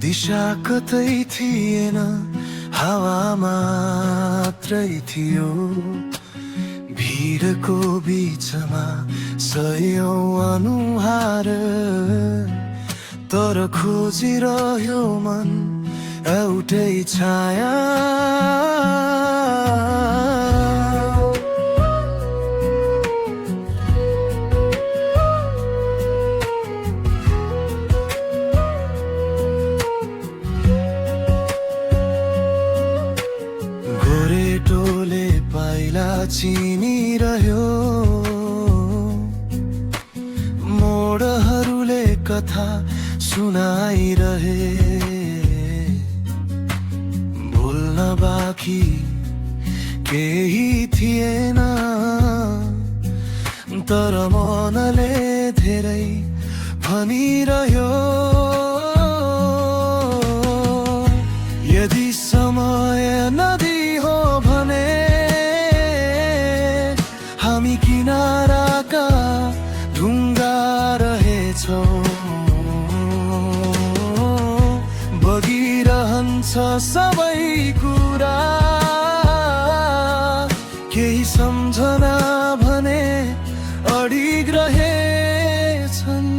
दिशा कतै थिएन, हावा मात्रै थियो। भिरको बीचमा सयौं अनुहार, तर खोजिरह्यो मन एउटै छाया। गोरेटोले पाइला चिनिरह्यो, मोडहरूले कथा सुनाइरहे। भुल्न बाँकी केही थिएन, तर मनले धेरै भनिरह्यो। यदि समय नदी हो भने हामी किनाराका ढुङ्गा रहेछौँ। बगिरहन्छ सबै कुरा, केही सम्झना भने अडिग रहेछन्।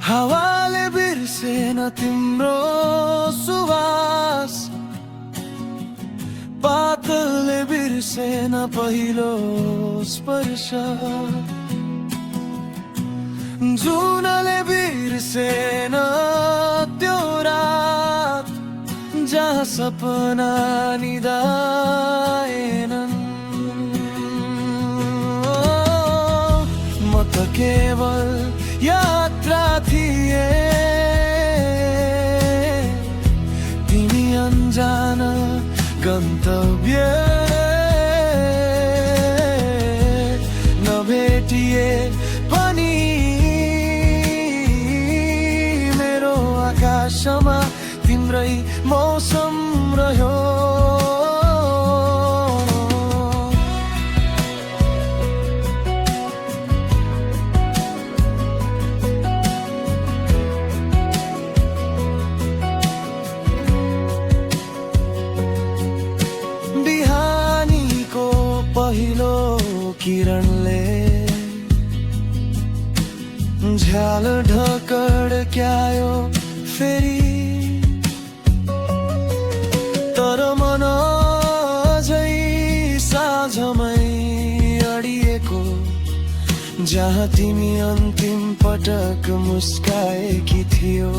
हावाले बिर्सेन तिम्रो सुवास, पातलले बिर्सेन पहिलो स्पर्श। जुनले बिर्सेन त्यो रात जहाँ सपना निदाएनन्। म त केवल यात्रा थिए, तिमी अनजान गन्तव्य। नभेटिए पनि मेरो आकाशमा तिम्रै मौसम रह्यो। बिहानीको पहिलो किरणले झ्याल ढकड्क्यायो फेरि, तर मन अझै साँझमै अडिएको, जहाँ तिमी अन्तिम पटक मुस्काएकी थियो।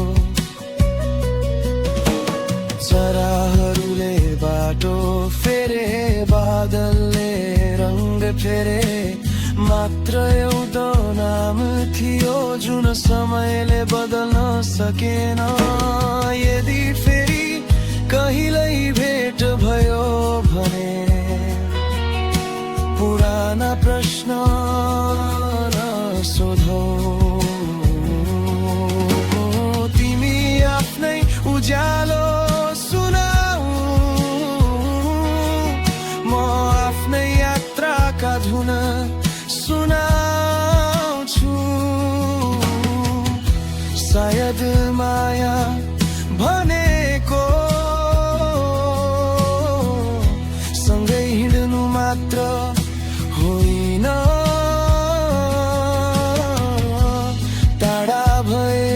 चराहरूले बाटो फेरे, बादलले रङ्ग फेरे, मात्र एउटा नाम थियो जुन समयले बदल्न सकेन। यदि फेरि कहिल्यै भेट भयो भने पुराना प्रश्न नसोधौ। तिमी आफ्नै उज्यालो सुनाऊ, म आफ्नै यात्राका धुन सुनाउँछु। सायद माया भनेको सँगै हिँड्नु मात्र होइन, टाढा भए